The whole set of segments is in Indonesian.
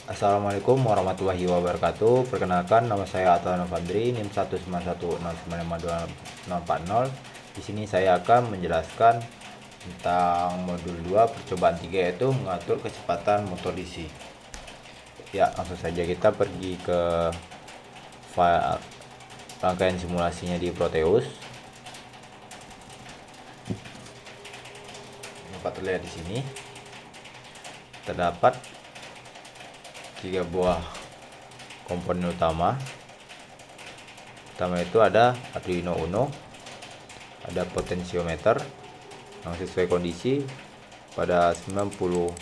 Assalamualaikum warahmatullahi wabarakatuh. Perkenalkan, nama saya Atta Novandri, NIM 191695240. Di sini saya akan menjelaskan tentang modul 2 percobaan 3, yaitu mengatur kecepatan motor DC. Ya, langsung saja kita pergi ke file rangkaian simulasinya di Proteus. Dapat terlihat di sini terdapat 3 buah komponen utama. Pertama itu ada Arduino Uno, ada potensiometer yang sesuai kondisi pada 90%,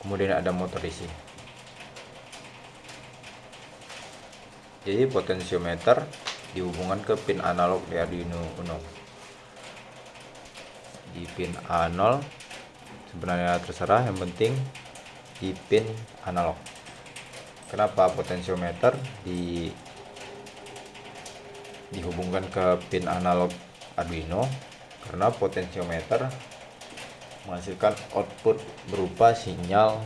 kemudian ada motor DC. Jadi potensiometer dihubungkan ke pin analog di Arduino Uno. Di pin A0 sebenarnya terserah, yang penting di pin analog. Kenapa potensiometer dihubungkan ke pin analog Arduino? Karena potensiometer menghasilkan output berupa sinyal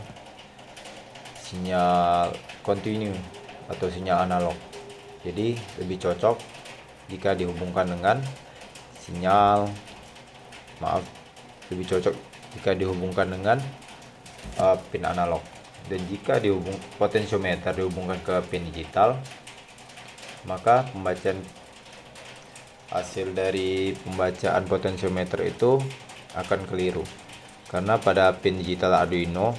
kontinu atau sinyal analog. Jadi lebih cocok jika dihubungkan dengan pin analog. Dan jika potensiometer dihubungkan ke pin digital, maka hasil dari pembacaan potensiometer itu akan keliru, karena pada pin digital Arduino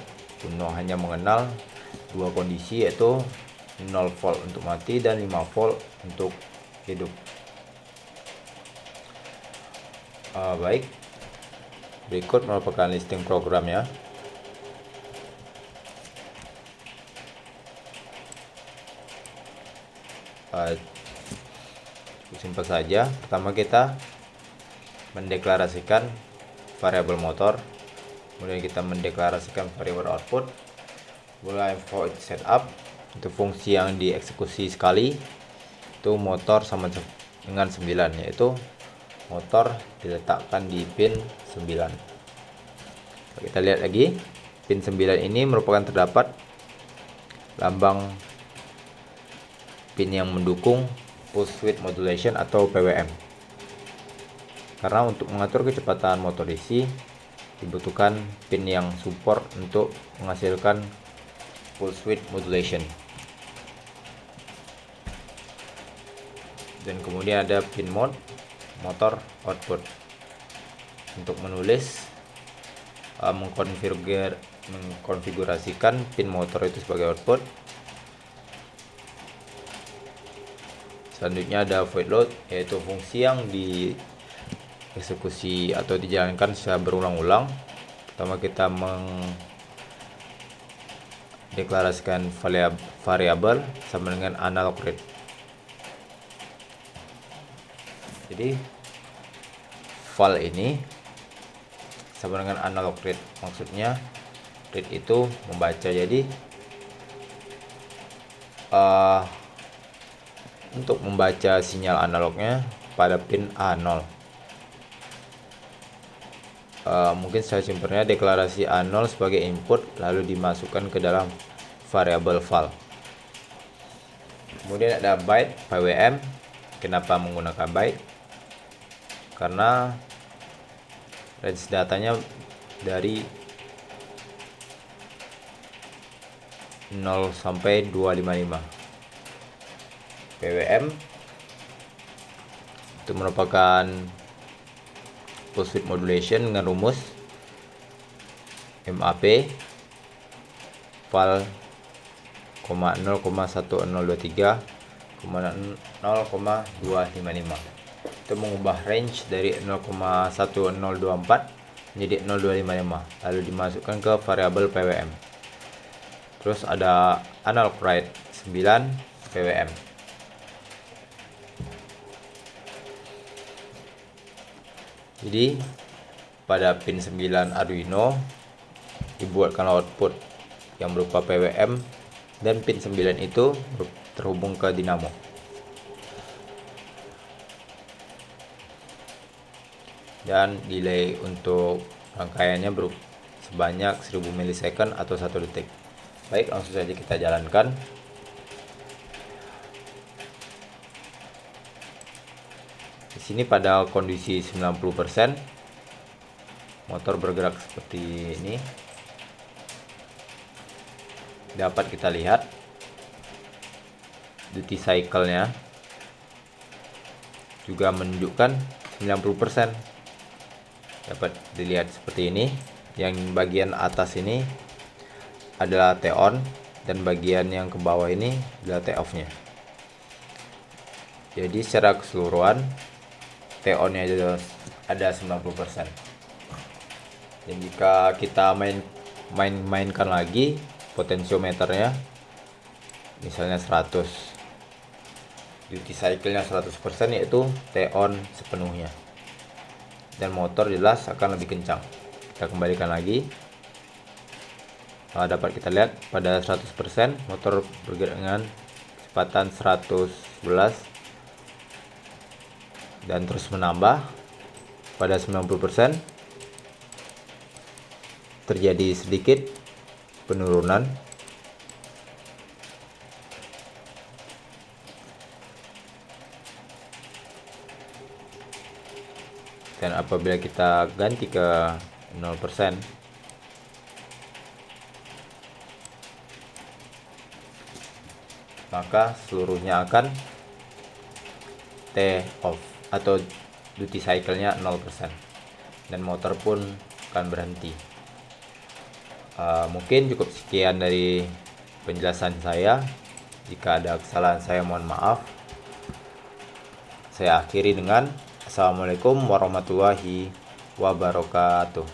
Uno hanya mengenal dua kondisi, yaitu 0 volt untuk mati dan 5 volt untuk hidup. Baik, berikut merupakan listing programnya. Simpel saja. Pertama kita mendeklarasikan variabel motor, kemudian kita mendeklarasikan variabel output. Mulai void setup, untuk fungsi yang dieksekusi sekali itu motor sama dengan 9, yaitu motor diletakkan di pin 9. Kita lihat lagi, pin 9 ini merupakan terdapat lambang pin yang mendukung pulse width modulation atau PWM. Karena untuk mengatur kecepatan motor DC dibutuhkan pin yang support untuk menghasilkan pulse width modulation. Dan kemudian ada pin mode motor output untuk menulis mengkonfigurasikan pin motor itu sebagai output. Selanjutnya ada void load, yaitu fungsi yang dieksekusi atau dijalankan secara berulang-ulang. Pertama kita mendeklarasikan variabel sama dengan analog read. Jadi val ini sama dengan analog read, maksudnya read itu membaca. Jadi untuk membaca sinyal analognya pada pin A0, mungkin saya simpelnya deklarasi A0 sebagai input lalu dimasukkan ke dalam variabel val. Kemudian ada byte PWM. Kenapa menggunakan byte? Karena range datanya dari 0 sampai 255. PWM itu merupakan pulse width modulation dengan rumus MAP val 0,1023,0,255. Itu mengubah range dari 0,1024 menjadi 0,255, lalu dimasukkan ke variabel PWM. Terus ada analog write 9 PWM. Jadi pada pin 9 Arduino dibuatkan output yang berupa PWM, dan pin 9 itu terhubung ke dinamo. Dan delay untuk rangkaiannya sebanyak 1000 ms atau 1 detik. Baik, langsung saja kita jalankan. Di sini pada kondisi 90%, motor bergerak seperti ini. Dapat kita lihat duty cycle-nya juga menunjukkan 90%. Dapat dilihat seperti ini. Yang bagian atas ini adalah T-on dan bagian yang ke bawah ini adalah T-off-nya. Jadi secara keseluruhan T-on-nya ada 90%. Dan jika kita mainkan lagi potensiometernya, misalnya 100, duty cycle-nya 100%, yaitu T-on sepenuhnya, dan motor jelas akan lebih kencang. Kita kembalikan lagi. Dapat kita lihat pada 100% motor bergerak dengan kecepatan 111 dan terus menambah. Pada 90% terjadi sedikit penurunan. Dan apabila kita ganti ke 0%, maka seluruhnya akan T-off atau duty cycle-nya 0%, dan motor pun akan berhenti. Mungkin cukup sekian dari penjelasan saya. Jika ada kesalahan saya mohon maaf. Saya akhiri dengan Assalamualaikum warahmatullahi wabarakatuh.